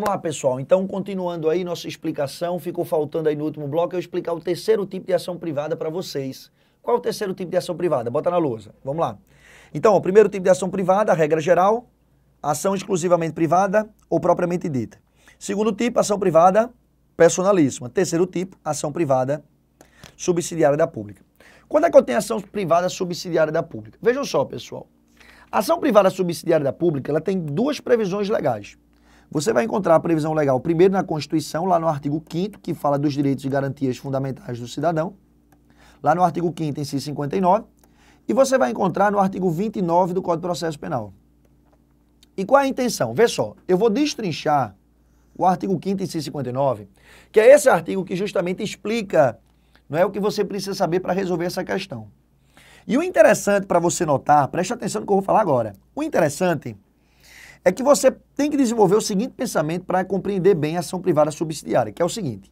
Vamos lá, pessoal. Então, continuando aí nossa explicação, ficou faltando aí no último bloco eu explicar o terceiro tipo de ação privada para vocês. Qual é o terceiro tipo de ação privada? Bota na lousa. Vamos lá. Então, o primeiro tipo de ação privada, regra geral, ação exclusivamente privada ou propriamente dita. Segundo tipo, ação privada personalíssima. Terceiro tipo, ação privada subsidiária da pública. Quando é que eu tenho ação privada subsidiária da pública? Vejam só, pessoal. A ação privada subsidiária da pública, ela tem duas previsões legais. Você vai encontrar a previsão legal primeiro na Constituição, lá no artigo 5º, que fala dos direitos e garantias fundamentais do cidadão, lá no artigo 5º, inciso 59, e você vai encontrar no artigo 29 do Código de Processo Penal. E qual é a intenção? Vê só, eu vou destrinchar o artigo 5º, inciso 59, que é esse artigo que justamente explica, não é o que você precisa saber para resolver essa questão. E o interessante para você notar, preste atenção no que eu vou falar agora, o interessante é que você tem que desenvolver o seguinte pensamento para compreender bem a ação privada subsidiária, que é o seguinte: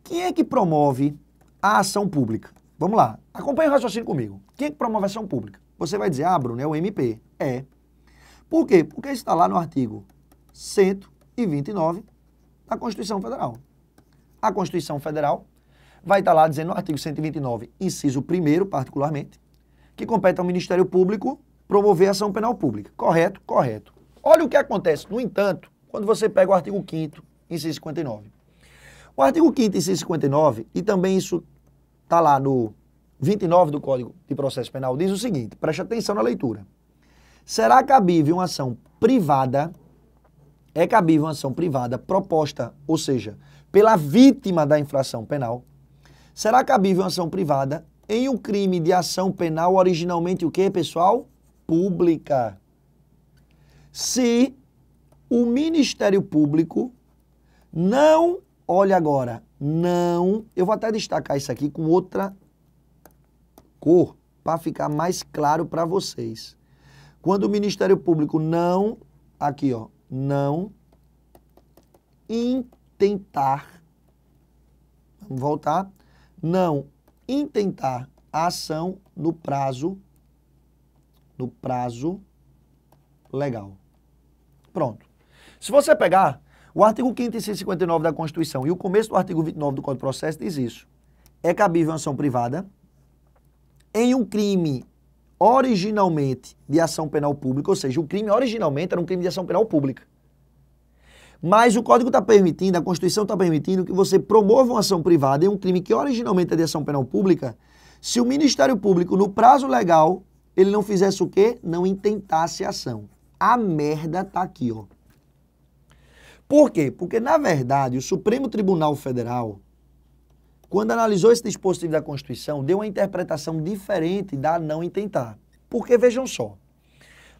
quem é que promove a ação pública? Vamos lá, acompanhe o raciocínio comigo. Quem é que promove a ação pública? Você vai dizer, ah, Bruno, é o MP. É. Por quê? Porque está lá no artigo 129 da Constituição Federal. A Constituição Federal vai estar lá dizendo no artigo 129, inciso 1º, particularmente, que compete ao Ministério Público promover a ação penal pública. Correto? Correto. Olha o que acontece, no entanto, quando você pega o artigo 5º, inciso 59. O artigo 5º, inciso 59, e também isso está lá no 29 do Código de Processo Penal, diz o seguinte, preste atenção na leitura. Será cabível uma ação privada, é cabível uma ação privada proposta, ou seja, pela vítima da infração penal, será cabível uma ação privada em um crime de ação penal originalmente o quê, pessoal? Pública. Se o Ministério Público não, olha agora, não, eu vou até destacar isso aqui com outra cor, para ficar mais claro para vocês. Quando o Ministério Público não, aqui ó, não intentar, vamos voltar, não intentar a ação no prazo legal. Pronto. Se você pegar o artigo 5º e 159 da Constituição e o começo do artigo 29 do Código de Processo diz isso. É cabível uma ação privada em um crime originalmente de ação penal pública, ou seja, o crime originalmente era um crime de ação penal pública. Mas o Código está permitindo, a Constituição está permitindo que você promova uma ação privada em um crime que originalmente é de ação penal pública, se o Ministério Público, no prazo legal, ele não fizesse o quê? Não intentasse a ação. A merda tá aqui, ó. Por quê? Porque, na verdade, o Supremo Tribunal Federal, quando analisou esse dispositivo da Constituição, deu uma interpretação diferente da não intentar. Porque, vejam só,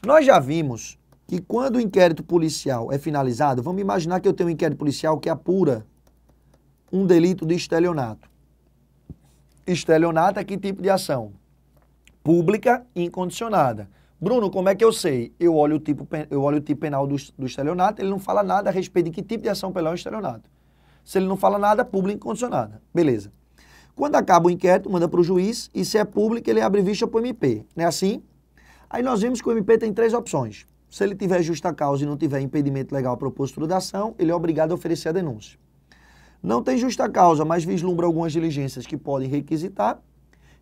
nós já vimos que quando o inquérito policial é finalizado, vamos imaginar que eu tenho um inquérito policial que apura um delito de estelionato. Estelionato é que tipo de ação? Pública incondicionada. Bruno, como é que eu sei? Eu olho o tipo penal do estelionato, ele não fala nada a respeito de que tipo de ação penal é o estelionato. Se ele não fala nada, pública incondicionada. Beleza. Quando acaba o inquérito, manda para o juiz, e se é público, ele abre vista para o MP. Não é assim? Aí nós vimos que o MP tem 3 opções. Se ele tiver justa causa e não tiver impedimento legal para propositura da ação, ele é obrigado a oferecer a denúncia. Não tem justa causa, mas vislumbra algumas diligências que podem requisitar,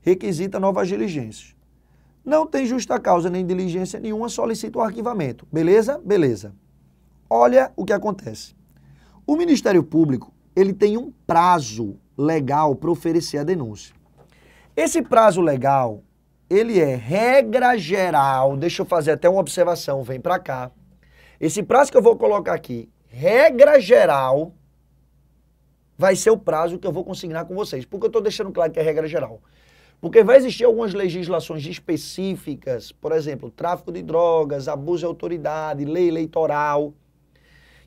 requisita novas diligências. Não tem justa causa nem diligência nenhuma, solicita o arquivamento. Beleza? Beleza. Olha o que acontece. O Ministério Público, ele tem um prazo legal para oferecer a denúncia. Esse prazo legal, ele é regra geral, deixa eu fazer até uma observação, vem para cá. Esse prazo que eu vou colocar aqui, regra geral, vai ser o prazo que eu vou consignar com vocês. Por que eu estou deixando claro que é regra geral? Porque vai existir algumas legislações específicas, por exemplo, tráfico de drogas, abuso de autoridade, lei eleitoral,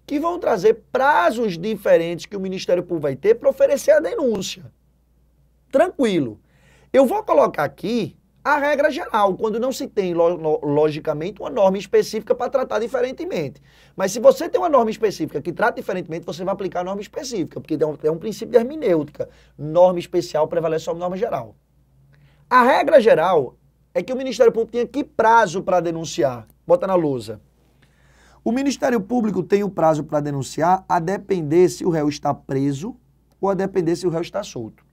que vão trazer prazos diferentes que o Ministério Público vai ter para oferecer a denúncia. Tranquilo. Eu vou colocar aqui a regra geral, quando não se tem, logicamente, uma norma específica para tratar diferentemente. Mas se você tem uma norma específica que trata diferentemente, você vai aplicar a norma específica, porque é um princípio de hermenêutica. Norma especial prevalece sobre norma geral. A regra geral é que o Ministério Público tinha que prazo para denunciar? Bota na lousa. O Ministério Público tem o prazo para denunciar a depender se o réu está preso ou a depender se o réu está solto.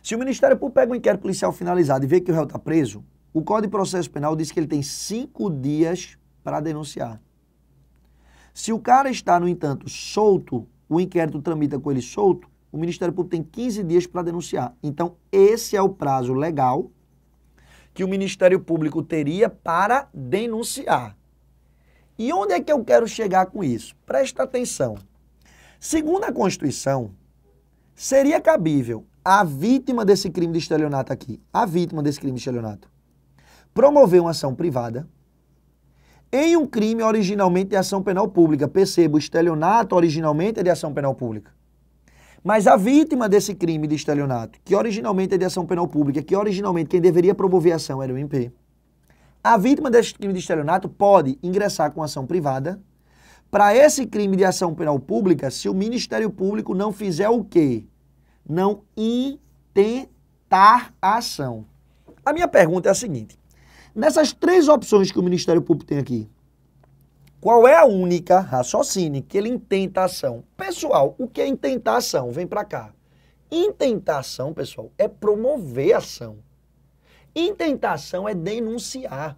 Se o Ministério Público pega um inquérito policial finalizado e vê que o réu está preso, o Código de Processo Penal diz que ele tem 5 dias para denunciar. Se o cara está, no entanto, solto, o inquérito tramita com ele solto, o Ministério Público tem 15 dias para denunciar. Então, esse é o prazo legal que o Ministério Público teria para denunciar. E onde é que eu quero chegar com isso? Presta atenção. Segundo a Constituição, seria cabível a vítima desse crime de estelionato aqui, a vítima desse crime de estelionato, promover uma ação privada em um crime originalmente de ação penal pública. Perceba, o estelionato originalmente é de ação penal pública. Mas a vítima desse crime de estelionato, que originalmente é de ação penal pública, que originalmente quem deveria promover a ação era o MP, a vítima desse crime de estelionato pode ingressar com ação privada para esse crime de ação penal pública se o Ministério Público não fizer o quê? Não intentar a ação. A minha pergunta é a seguinte: nessas 3 opções que o Ministério Público tem aqui, qual é a única, raciocínio, que ele intenta a ação? Pessoal, o que é intentar a ação? Vem pra cá. Intentar a ação, pessoal, é promover a ação. Intentar a ação é denunciar.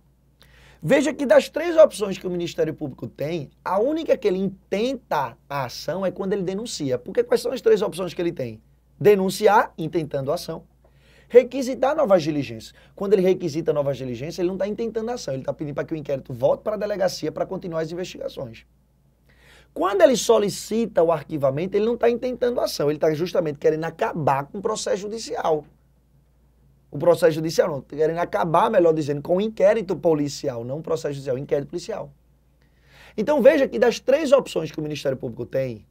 Veja que das 3 opções que o Ministério Público tem, a única que ele intenta a ação é quando ele denuncia. Porque quais são as 3 opções que ele tem? Denunciar, intentando a ação. Requisitar novas diligências. Quando ele requisita novas diligências, ele não está intentando a ação, ele está pedindo para que o inquérito volte para a delegacia para continuar as investigações. Quando ele solicita o arquivamento, ele não está intentando a ação, ele está justamente querendo acabar com o processo judicial. O processo judicial não, querendo acabar, melhor dizendo, com o inquérito policial, não o processo judicial, o inquérito policial. Então veja que das 3 opções que o Ministério Público tem,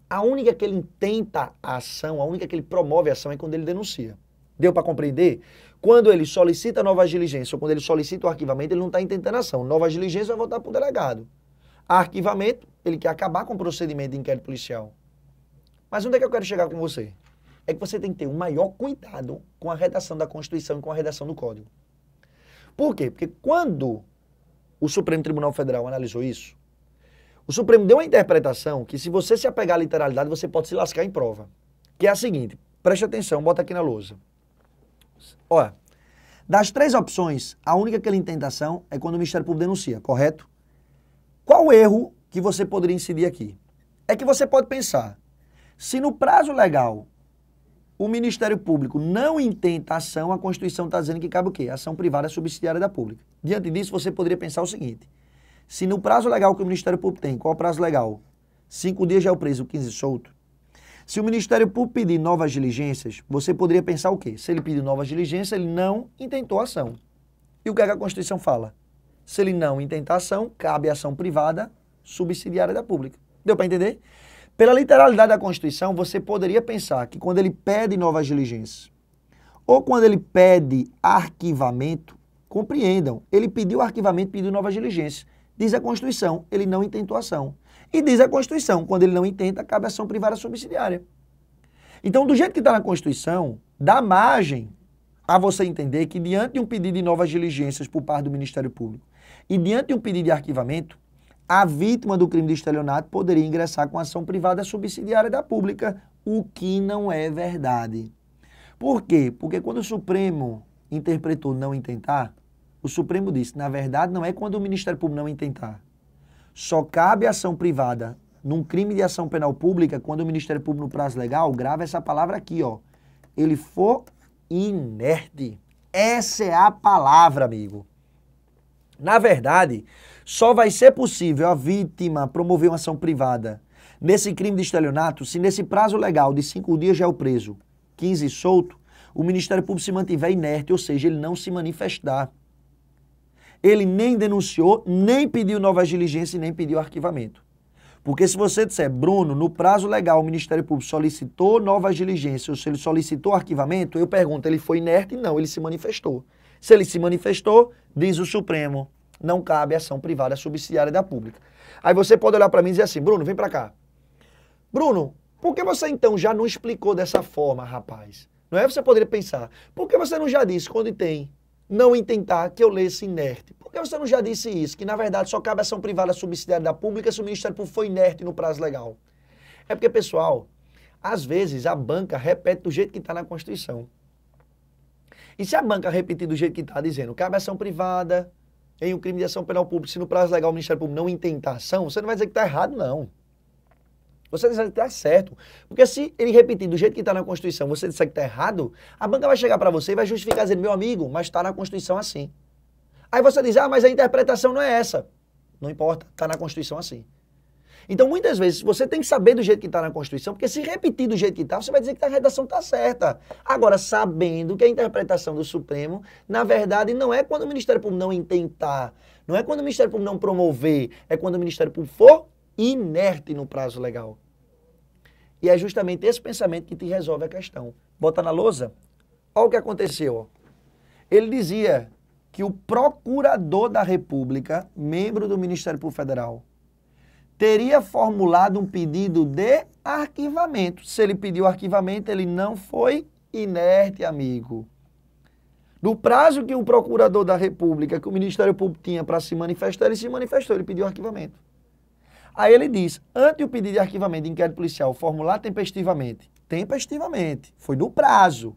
a única que ele intenta a ação, a única que ele promove a ação é quando ele denuncia. Deu para compreender? Quando ele solicita novas diligências ou quando ele solicita o arquivamento, ele não está intentando a ação. Novas diligências vai voltar para o delegado. Arquivamento, ele quer acabar com o procedimento de inquérito policial. Mas onde é que eu quero chegar com você? É que você tem que ter um maior cuidado com a redação da Constituição e com a redação do Código. Por quê? Porque quando o Supremo Tribunal Federal analisou isso, o Supremo deu uma interpretação que se você se apegar à literalidade, você pode se lascar em prova. Que é a seguinte, preste atenção, bota aqui na lousa. Olha, das 3 opções, a única que ele intenta ação é quando o Ministério Público denuncia, correto? Qual o erro que você poderia incidir aqui? É que você pode pensar, se no prazo legal o Ministério Público não intenta ação, a Constituição está dizendo que cabe o quê? Ação privada subsidiária da pública. Diante disso, você poderia pensar o seguinte, se no prazo legal que o Ministério Público tem, qual é o prazo legal? 5 dias já é o preso, 15 solto. Se o Ministério Público pedir novas diligências, você poderia pensar o quê? Se ele pedir novas diligências, ele não intentou ação. E o que é que a Constituição fala? Se ele não intentar ação, cabe ação privada subsidiária da pública. Deu para entender? Pela literalidade da Constituição, você poderia pensar que quando ele pede novas diligências, ou quando ele pede arquivamento, compreendam, ele pediu arquivamento, pediu novas diligências. Diz a Constituição, ele não intentou ação. E diz a Constituição, quando ele não intenta, cabe ação privada subsidiária. Então, do jeito que está na Constituição, dá margem a você entender que diante de um pedido de novas diligências por parte do Ministério Público e diante de um pedido de arquivamento, a vítima do crime de estelionato poderia ingressar com ação privada subsidiária da pública, o que não é verdade. Por quê? Porque quando o Supremo interpretou não intentar, o Supremo disse, na verdade, não é quando o Ministério Público não intentar. Só cabe ação privada num crime de ação penal pública quando o Ministério Público, no prazo legal, grava essa palavra aqui, ó. Ele for inerte. Essa é a palavra, amigo. Na verdade, só vai ser possível a vítima promover uma ação privada nesse crime de estelionato se nesse prazo legal de 5 dias já é o preso, 15 solto, o Ministério Público se mantiver inerte, ou seja, ele não se manifestar. Ele nem denunciou, nem pediu novas diligências e nem pediu arquivamento. Porque se você disser, Bruno, no prazo legal o Ministério Público solicitou novas diligências, ou se ele solicitou arquivamento, eu pergunto, ele foi inerte? Não, ele se manifestou. Se ele se manifestou, diz o Supremo, não cabe ação privada subsidiária da pública. Aí você pode olhar para mim e dizer assim, Bruno, vem para cá. Bruno, por que você então já não explicou dessa forma, rapaz? Não é? Você poderia pensar, por que você não já disse quando tem não intentar que eu lesse inerte? Por que você não já disse isso? Que, na verdade, só cabe ação privada subsidiária da pública se o Ministério Público for inerte no prazo legal. É porque, pessoal, às vezes a banca repete do jeito que está na Constituição. E se a banca repetir do jeito que está, dizendo cabe ação privada em um crime de ação penal pública, se no prazo legal o Ministério Público não intentar ação, você não vai dizer que está errado, não. Você dizer que está certo. Porque se ele repetir do jeito que está na Constituição, você disser que está errado, a banca vai chegar para você e vai justificar, dizendo, meu amigo, mas está na Constituição assim. Aí você diz, mas a interpretação não é essa. Não importa, está na Constituição assim. Então, muitas vezes, você tem que saber do jeito que está na Constituição, porque se repetir do jeito que está, você vai dizer que a redação está certa. Agora, sabendo que a interpretação do Supremo, na verdade, não é quando o Ministério Público não intentar, não é quando o Ministério Público não promover, é quando o Ministério Público for inerte no prazo legal. E é justamente esse pensamento que te resolve a questão. Bota na lousa. Olha o que aconteceu. Ele dizia que o procurador da República, membro do Ministério Público Federal, teria formulado um pedido de arquivamento. Se ele pediu arquivamento, ele não foi inerte, amigo. No prazo que o procurador da República, que o Ministério Público tinha para se manifestar, ele se manifestou, ele pediu arquivamento. Aí ele diz, ante o pedido de arquivamento de inquérito policial formular tempestivamente, foi no prazo.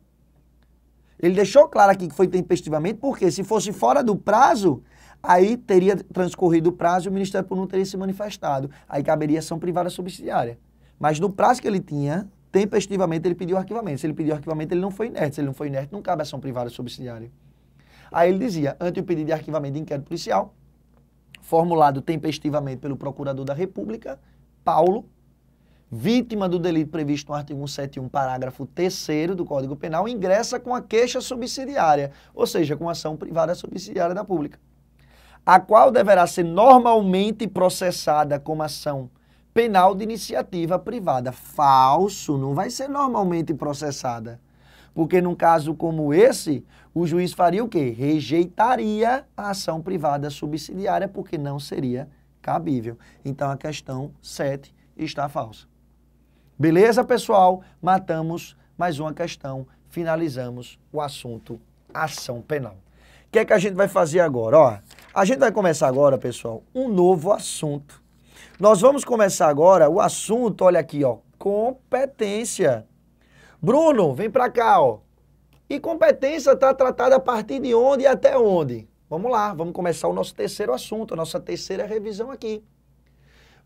Ele deixou claro aqui que foi tempestivamente, porque se fosse fora do prazo, aí teria transcorrido o prazo e o Ministério Público não teria se manifestado. Aí caberia ação privada subsidiária. Mas no prazo que ele tinha, tempestivamente ele pediu arquivamento. Se ele pediu arquivamento, ele não foi inerte. Se ele não foi inerte, não cabe ação privada subsidiária. Aí ele dizia, ante o pedido de arquivamento de inquérito policial, formulado tempestivamente pelo Procurador da República, Paulo, vítima do delito previsto no artigo 171, parágrafo 3º do Código Penal, ingressa com a queixa subsidiária, ou seja, com ação privada subsidiária da pública, a qual deverá ser normalmente processada como ação penal de iniciativa privada. Falso, não vai ser normalmente processada. Porque num caso como esse, o juiz faria o quê? Rejeitaria a ação privada subsidiária, porque não seria cabível. Então a questão 7 está falsa. Beleza, pessoal? Matamos mais uma questão, finalizamos o assunto ação penal. O que é que a gente vai fazer agora? Ó, a gente vai começar agora, pessoal, um novo assunto. Nós vamos começar agora o assunto, olha aqui, ó, competência. Bruno, vem pra cá, ó. E competência está tratada a partir de onde e até onde? Vamos lá, vamos começar o nosso terceiro assunto, a nossa terceira revisão aqui.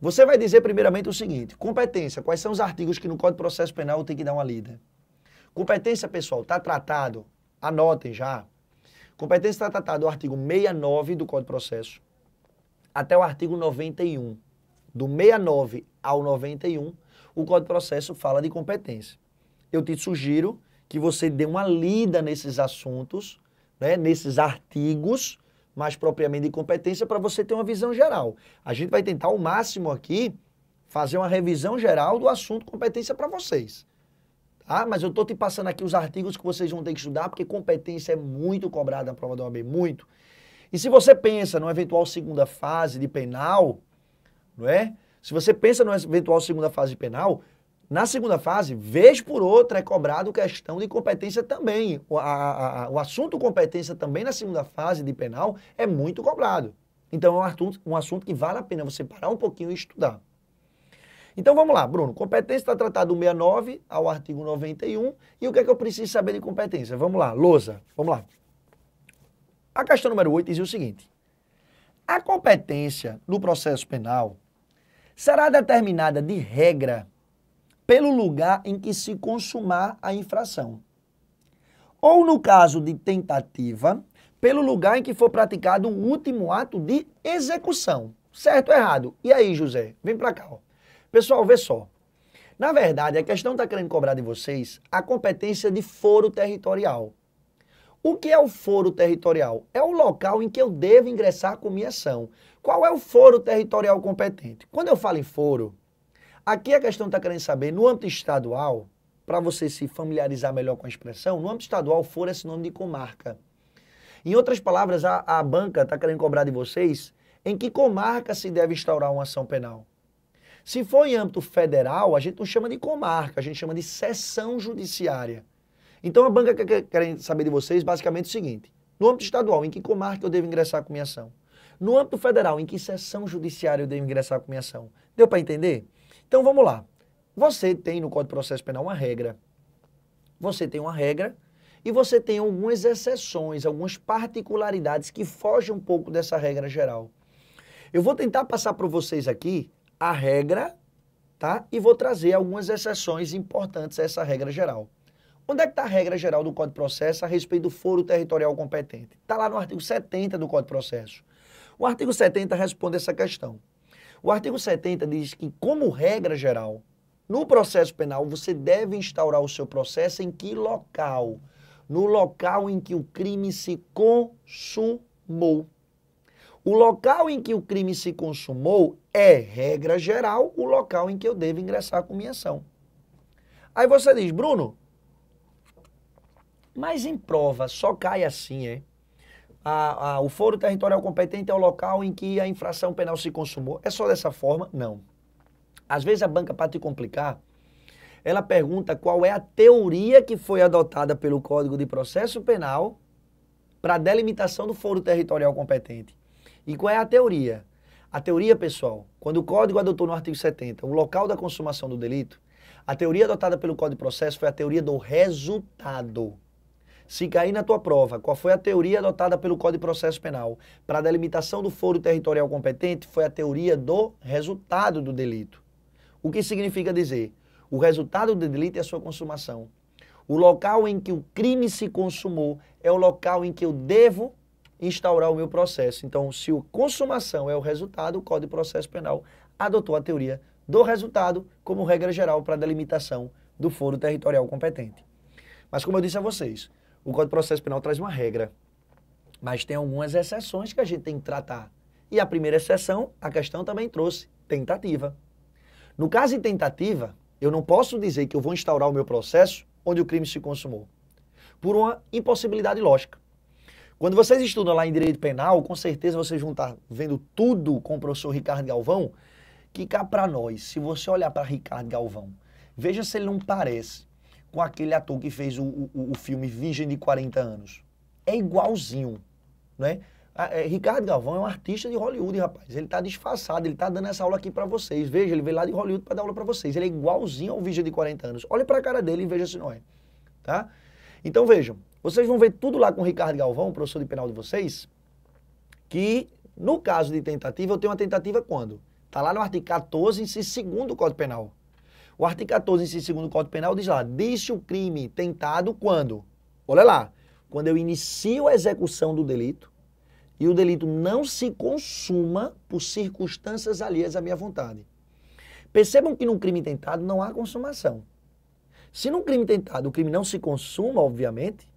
Você vai dizer primeiramente o seguinte, competência, quais são os artigos que no Código de Processo Penal eu tenho que dar uma lida? Competência, pessoal, está tratado, anotem já, competência está tratado do artigo 69 do Código de Processo até o artigo 91. Do 69 ao 91, o Código de Processo fala de competência. Eu te sugiro que você dê uma lida nesses assuntos, né, nesses artigos, mais propriamente de competência, para você ter uma visão geral. A gente vai tentar ao máximo aqui fazer uma revisão geral do assunto competência para vocês. Tá? Mas eu estou te passando aqui os artigos que vocês vão ter que estudar, porque competência é muito cobrada na prova da OAB, muito. E se você pensa numa eventual segunda fase de penal, não é? Se você pensa numa eventual segunda fase de penal, na segunda fase, vez por outra, é cobrado questão de competência também. O assunto competência também na segunda fase de penal é muito cobrado. Então é um assunto que vale a pena você parar um pouquinho e estudar. Então vamos lá, Bruno. Competência está tratado do 69 ao artigo 91. E o que é que eu preciso saber de competência? Vamos lá, lousa. Vamos lá. A questão número 8 diz o seguinte. A competência no processo penal será determinada de regra pelo lugar em que se consumar a infração. Ou, no caso de tentativa, pelo lugar em que for praticado o último ato de execução. Certo ou errado? E aí, José? Vem pra cá, ó. Pessoal, vê só. Na verdade, a questão está querendo cobrar de vocês a competência de foro territorial. O que é o foro territorial? É o local em que eu devo ingressar com minha ação. Qual é o foro territorial competente? Quando eu falo em foro, aqui a questão está querendo saber, no âmbito estadual, para você se familiarizar melhor com a expressão, no âmbito estadual, foro é sinônimo de comarca. Em outras palavras, a banca está querendo cobrar de vocês em que comarca se deve instaurar uma ação penal. Se for em âmbito federal, a gente não chama de comarca, a gente chama de seção judiciária. Então a banca quer saber de vocês basicamente o seguinte, no âmbito estadual, em que comarca eu devo ingressar com minha ação? No âmbito federal, em que seção judiciária eu devo ingressar com minha ação? Deu para entender? Então vamos lá. Você tem no Código de Processo Penal uma regra. Você tem uma regra e você tem algumas exceções, algumas particularidades que fogem um pouco dessa regra geral. Eu vou tentar passar para vocês aqui a regra, tá? E vou trazer algumas exceções importantes a essa regra geral. Onde é que está a regra geral do Código de Processo a respeito do foro territorial competente? Está lá no artigo 70 do Código de Processo. O artigo 70 responde essa questão. O artigo 70 diz que, como regra geral, no processo penal você deve instaurar o seu processo em que local? No local em que o crime se consumou. O local em que o crime se consumou é, regra geral, o local em que eu devo ingressar com minha ação. Aí você diz, Bruno, mas em prova só cai assim, é? O foro territorial competente é o local em que a infração penal se consumou. É só dessa forma? Não. Às vezes a banca, para te complicar, ela pergunta qual é a teoria que foi adotada pelo Código de Processo Penal para a delimitação do foro territorial competente. E qual é a teoria? A teoria, pessoal, quando o Código adotou no artigo 70 o local da consumação do delito, a teoria adotada pelo Código de Processo foi a teoria do resultado. Se cair na tua prova, qual foi a teoria adotada pelo Código de Processo Penal para a delimitação do foro territorial competente, foi a teoria do resultado do delito. O que significa dizer? O resultado do delito é a sua consumação. O local em que o crime se consumou é o local em que eu devo instaurar o meu processo. Então, se a consumação é o resultado, o Código de Processo Penal adotou a teoria do resultado como regra geral para a delimitação do foro territorial competente. Mas como eu disse a vocês, o Código de Processo Penal traz uma regra, mas tem algumas exceções que a gente tem que tratar. E a primeira exceção, a questão também trouxe, tentativa. No caso de tentativa, eu não posso dizer que eu vou instaurar o meu processo onde o crime se consumou, por uma impossibilidade lógica. Quando vocês estudam lá em Direito Penal, com certeza vocês vão estar vendo tudo com o professor Ricardo Galvão, que cá para nós, se você olhar para Ricardo Galvão, veja se ele não parece com aquele ator que fez o filme Virgem de 40 anos. É igualzinho, né? Ricardo Galvão é um artista de Hollywood, rapaz. Ele está disfarçado, ele está dando essa aula aqui para vocês. Veja, ele veio lá de Hollywood para dar aula para vocês. Ele é igualzinho ao Virgem de 40 anos. Olhe para a cara dele e veja se não é. Tá? Então vejam, vocês vão ver tudo lá com o Ricardo Galvão, professor de penal de vocês, que no caso de tentativa, eu tenho uma tentativa quando? Está lá no artigo 14, inciso 2º do Código Penal. O artigo 14, inciso 2º do Código Penal diz lá, diz-se o crime tentado quando? Olha lá, quando eu inicio a execução do delito e o delito não se consuma por circunstâncias alheias à minha vontade. Percebam que num crime tentado não há consumação. Se num crime tentado o crime não se consuma, obviamente,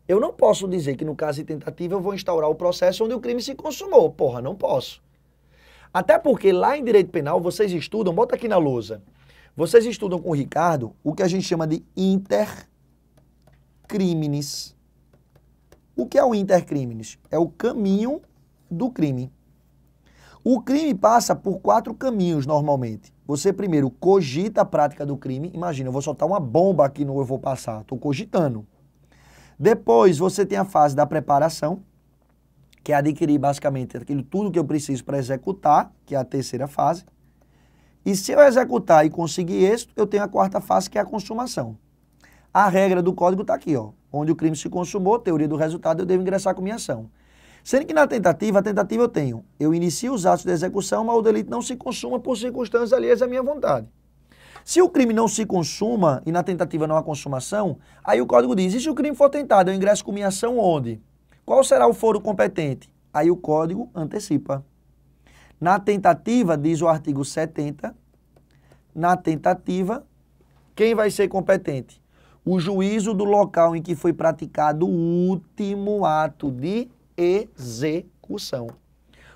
eu não posso dizer que no caso de tentativa eu vou instaurar o processo onde o crime se consumou. Porra, não posso. Até porque lá em Direito Penal vocês estudam, bota aqui na lousa, vocês estudam com o Ricardo o que a gente chama de intercrimes. O que é o intercrimes? É o caminho do crime. O crime passa por 4 caminhos normalmente. Você primeiro cogita a prática do crime. Imagina, eu vou soltar uma bomba aqui no eu vou passar. Estou cogitando. Depois você tem a fase da preparação, que é adquirir basicamente tudo que eu preciso para executar, que é a terceira fase. E se eu executar e conseguir êxito, eu tenho a 4ª fase, que é a consumação. A regra do código está aqui, ó. Onde o crime se consumou, teoria do resultado, eu devo ingressar com minha ação. Sendo que na tentativa, a tentativa eu inicio os atos de execução, mas o delito não se consuma por circunstâncias alheias à minha vontade. Se o crime não se consuma e na tentativa não há consumação, aí o código diz, e se o crime for tentado, eu ingresso com minha ação onde? Qual será o foro competente? Aí o código antecipa. Na tentativa, diz o artigo 70, na tentativa, quem vai ser competente? O juízo do local em que foi praticado o último ato de execução.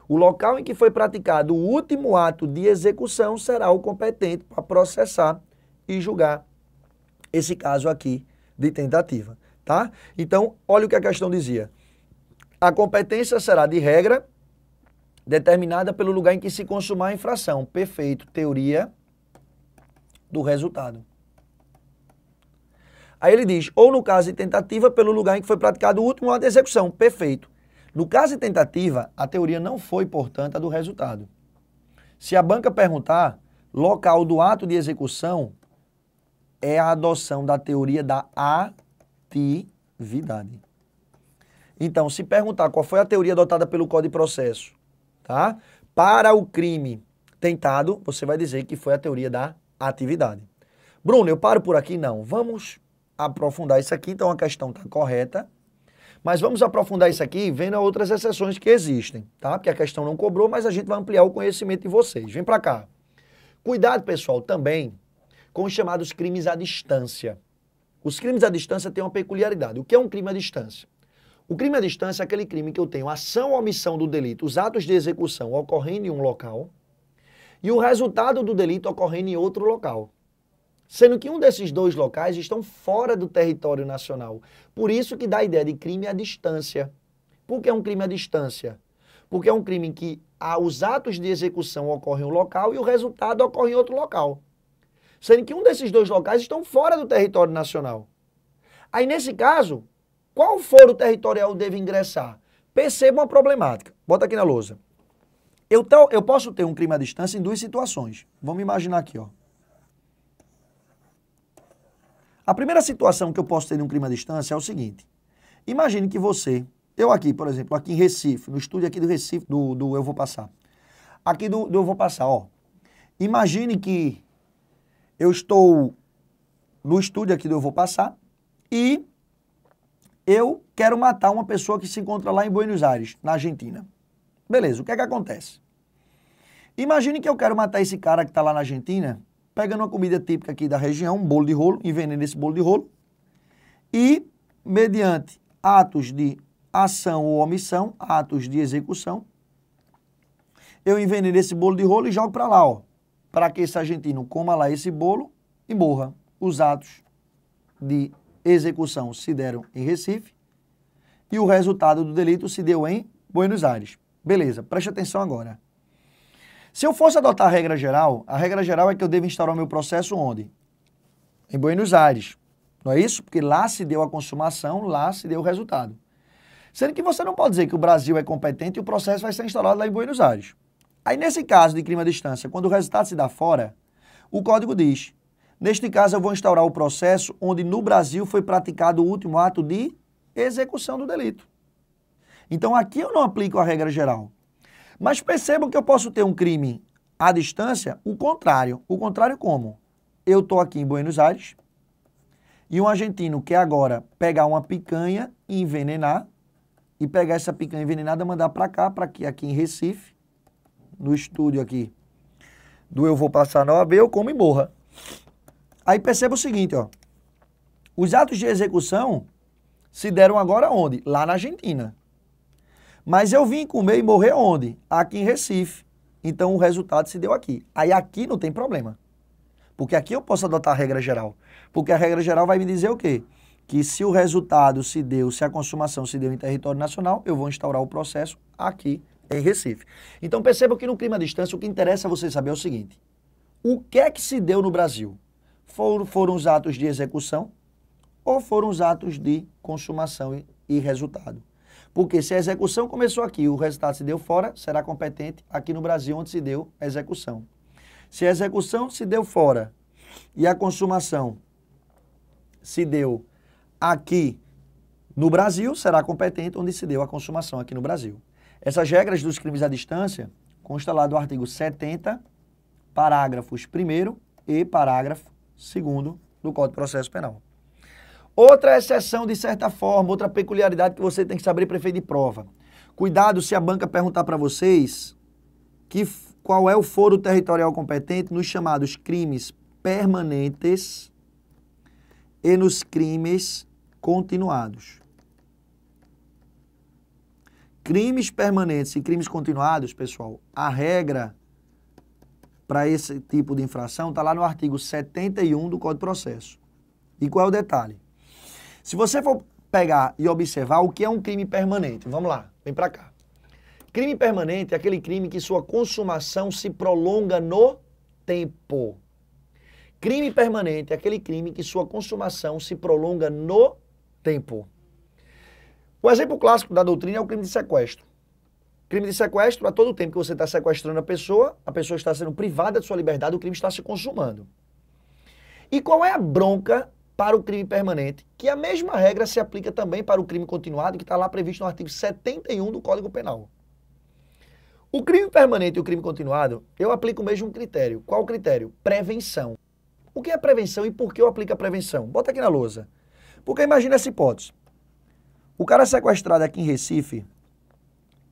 O local em que foi praticado o último ato de execução será o competente para processar e julgar esse caso aqui de tentativa, tá? Então, olha o que a questão dizia. A competência será de regra determinada pelo lugar em que se consumar a infração. Perfeito. Teoria do resultado. Aí ele diz, ou no caso de tentativa, pelo lugar em que foi praticado o último ato de execução. Perfeito. No caso de tentativa, a teoria não foi, portanto, a do resultado. Se a banca perguntar, local do ato de execução é a adoção da teoria da atividade. Então, se perguntar qual foi a teoria adotada pelo Código de Processo, tá? Para o crime tentado, você vai dizer que foi a teoria da atividade. Bruno, eu paro por aqui? Não. Vamos aprofundar isso aqui, então a questão está correta. Mas vamos aprofundar isso aqui vendo outras exceções que existem, tá? Porque a questão não cobrou, mas a gente vai ampliar o conhecimento de vocês. Vem para cá. Cuidado, pessoal, também com os chamados crimes à distância. Os crimes à distância têm uma peculiaridade. O que é um crime à distância? O crime à distância é aquele crime que eu tenho ação ou omissão do delito, os atos de execução ocorrendo em um local e o resultado do delito ocorrendo em outro local. Sendo que um desses dois locais estão fora do território nacional. Por isso que dá a ideia de crime à distância. Por que é um crime à distância? Porque é um crime em que os atos de execução ocorrem em um local e o resultado ocorre em outro local. Sendo que um desses dois locais estão fora do território nacional. Aí, nesse caso, qual foro territorial deve ingressar? Perceba uma problemática. Bota aqui na lousa. Eu posso ter um crime à distância em duas situações. Vamos imaginar aqui, ó. A primeira situação que eu posso ter em um crime à distância é o seguinte. Imagine que eu aqui, por exemplo, aqui em Recife, no estúdio aqui do Recife, do Eu Vou Passar. Aqui do Eu Vou Passar, ó. Imagine que eu estou no estúdio aqui do Eu Vou Passar e eu quero matar uma pessoa que se encontra lá em Buenos Aires, na Argentina. Beleza, o que é que acontece? Imagine que eu quero matar esse cara que está lá na Argentina, pegando uma comida típica aqui da região, um bolo de rolo, envenenando esse bolo de rolo, e, mediante atos de ação ou omissão, atos de execução, eu enveneno esse bolo de rolo e jogo para lá, ó, para que esse argentino coma lá esse bolo e morra. Os atos de execução se deram em Recife e o resultado do delito se deu em Buenos Aires. Beleza, preste atenção agora. Se eu fosse adotar a regra geral é que eu devo instaurar o meu processo onde? Em Buenos Aires. Não é isso? Porque lá se deu a consumação, lá se deu o resultado. Sendo que você não pode dizer que o Brasil é competente e o processo vai ser instaurado lá em Buenos Aires. Aí, nesse caso de crime à distância, quando o resultado se dá fora, o código diz, neste caso eu vou instaurar o processo onde no Brasil foi praticado o último ato de execução do delito. Então, aqui eu não aplico a regra geral. Mas percebam que eu posso ter um crime à distância, o contrário. O contrário como? Eu estou aqui em Buenos Aires e um argentino quer agora pegar uma picanha e envenenar e pegar essa picanha envenenada e mandar para cá, para aqui em Recife, no estúdio aqui do Eu Vou Passar na OAB, eu como e morra. Aí perceba o seguinte, ó. Os atos de execução se deram agora onde? Lá na Argentina. Mas eu vim comer e morrer onde? Aqui em Recife. Então o resultado se deu aqui. Aí aqui não tem problema. Porque aqui eu posso adotar a regra geral. Porque a regra geral vai me dizer o quê? Que se o resultado se deu, se a consumação se deu em território nacional, eu vou instaurar o processo aqui em Recife. Então perceba que no crime à distância o que interessa você saber é o seguinte. O que é que se deu no Brasil? Foram os atos de execução ou foram os atos de consumação e resultado? Porque se a execução começou aqui e o resultado se deu fora, será competente aqui no Brasil onde se deu a execução. Se a execução se deu fora e a consumação se deu aqui no Brasil, será competente onde se deu a consumação aqui no Brasil. Essas regras dos crimes à distância consta lá do artigo 70, parágrafos 1º e parágrafo 2º do Código de Processo Penal. Outra exceção, de certa forma, outra peculiaridade que você tem que saber para efeito de prova. Cuidado se a banca perguntar para vocês qual é o foro territorial competente nos chamados crimes permanentes e nos crimes continuados. Crimes permanentes e crimes continuados, pessoal, a regra para esse tipo de infração está lá no artigo 71 do Código de Processo. E qual é o detalhe? Se você for pegar e observar o que é um crime permanente, vamos lá, vem para cá. Crime permanente é aquele crime que sua consumação se prolonga no tempo. Crime permanente é aquele crime que sua consumação se prolonga no tempo. O exemplo clássico da doutrina é o crime de sequestro. Crime de sequestro, a todo tempo que você está sequestrando a pessoa está sendo privada de sua liberdade, o crime está se consumando. E qual é a bronca para o crime permanente? Que a mesma regra se aplica também para o crime continuado, que está lá previsto no artigo 71 do Código Penal. O crime permanente e o crime continuado, eu aplico o mesmo critério. Qual o critério? Prevenção. O que é prevenção e por que eu aplico a prevenção? Bota aqui na lousa. Porque imagina essa hipótese. O cara é sequestrado aqui em Recife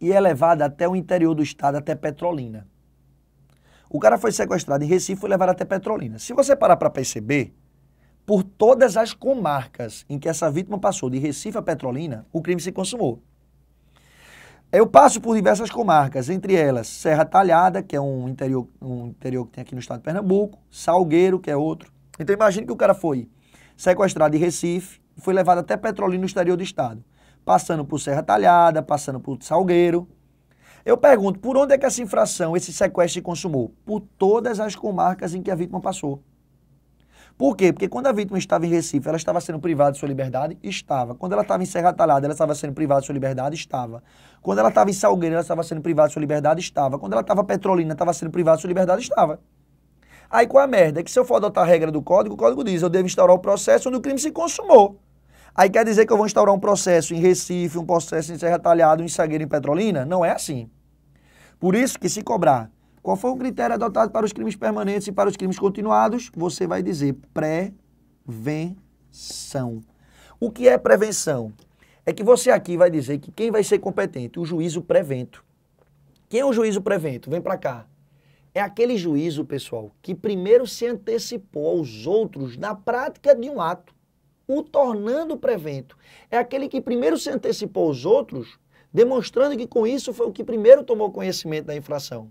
e é levado até o interior do estado, até Petrolina. O cara foi sequestrado em Recife e foi levado até Petrolina. Se você parar para perceber, por todas as comarcas em que essa vítima passou, de Recife a Petrolina, o crime se consumou. Eu passo por diversas comarcas, entre elas Serra Talhada, que é um interior que tem aqui no estado de Pernambuco, Salgueiro, que é outro. Então imagine que o cara foi sequestrado em Recife e foi levado até Petrolina, no exterior do estado, passando por Serra Talhada, passando por Salgueiro. Eu pergunto, por onde é que essa infração, esse sequestro se consumou? Por todas as comarcas em que a vítima passou. Por quê? Porque quando a vítima estava em Recife, ela estava sendo privada de sua liberdade? Estava. Quando ela estava em Serra Talhada, ela estava sendo privada de sua liberdade? Estava. Quando ela estava em Salgueiro, ela estava sendo privada de sua liberdade? Estava. Quando ela estava em Petrolina, estava sendo privada de sua liberdade? Estava. Aí qual a merda? É que se eu for adotar a regra do código, o código diz, eu devo instaurar o processo onde o crime se consumou. Aí quer dizer que eu vou instaurar um processo em Recife, um processo em Serra Talhada, um em Salgueiro, em Petrolina? Não é assim. Por isso que se cobrar qual foi o critério adotado para os crimes permanentes e para os crimes continuados, você vai dizer prevenção. O que é prevenção? É que você aqui vai dizer que quem vai ser competente? O juízo prevento. Quem é o juízo prevento? Vem para cá. É aquele juízo, pessoal, que primeiro se antecipou aos outros na prática de um ato, o tornando prevento. É aquele que primeiro se antecipou aos outros, demonstrando que com isso foi o que primeiro tomou conhecimento da infração.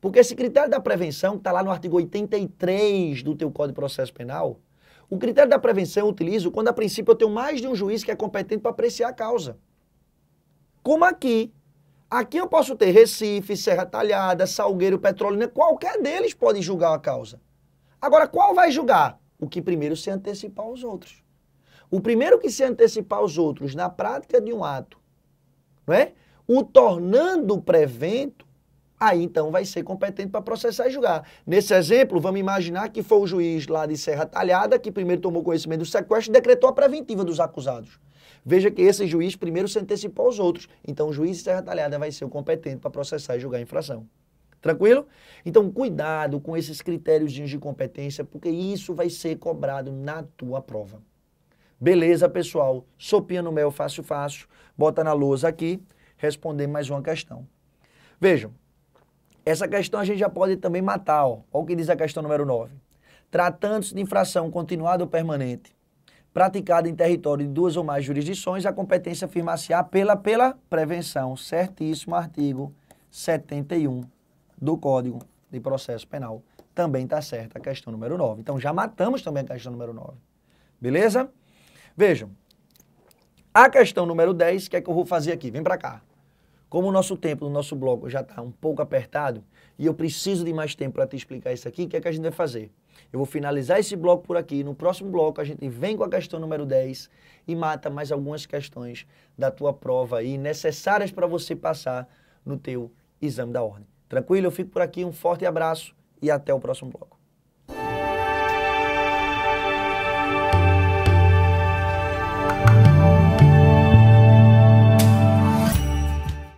Porque esse critério da prevenção, que está lá no artigo 83 do teu Código de Processo Penal, o critério da prevenção eu utilizo quando a princípio eu tenho mais de um juiz que é competente para apreciar a causa. Como aqui. Aqui eu posso ter Recife, Serra Talhada, Salgueiro, Petrolina, qualquer deles pode julgar a causa. Agora, qual vai julgar? O que primeiro se antecipar aos outros. O primeiro que se antecipar aos outros na prática de um ato, não é? O tornando prevento, aí então vai ser competente para processar e julgar. Nesse exemplo, vamos imaginar que foi o juiz lá de Serra Talhada que primeiro tomou conhecimento do sequestro e decretou a preventiva dos acusados. Veja que esse juiz primeiro se antecipou aos outros. Então o juiz de Serra Talhada vai ser o competente para processar e julgar a infração. Tranquilo? Então cuidado com esses critérios de competência, porque isso vai ser cobrado na tua prova. Beleza, pessoal? Sopinha no mel, fácil, fácil. Bota na lousa aqui, responder mais uma questão. Vejam, essa questão a gente já pode também matar, ó. Olha o que diz a questão número 9. Tratando-se de infração continuada ou permanente, praticada em território de duas ou mais jurisdições, a competência afirmar-se-á pela prevenção. Certíssimo, artigo 71 do Código de Processo Penal. Também está certa a questão número 9. Então já matamos também a questão número 9. Beleza? Vejam, a questão número 10, o que é que eu vou fazer aqui? Vem para cá. Como o nosso tempo, no nosso bloco já está um pouco apertado e eu preciso de mais tempo para te explicar isso aqui, o que é que a gente vai fazer? Eu vou finalizar esse bloco por aqui. No próximo bloco a gente vem com a questão número 10 e mata mais algumas questões da tua prova aí, necessárias para você passar no teu exame da ordem. Tranquilo? Eu fico por aqui, um forte abraço e até o próximo bloco.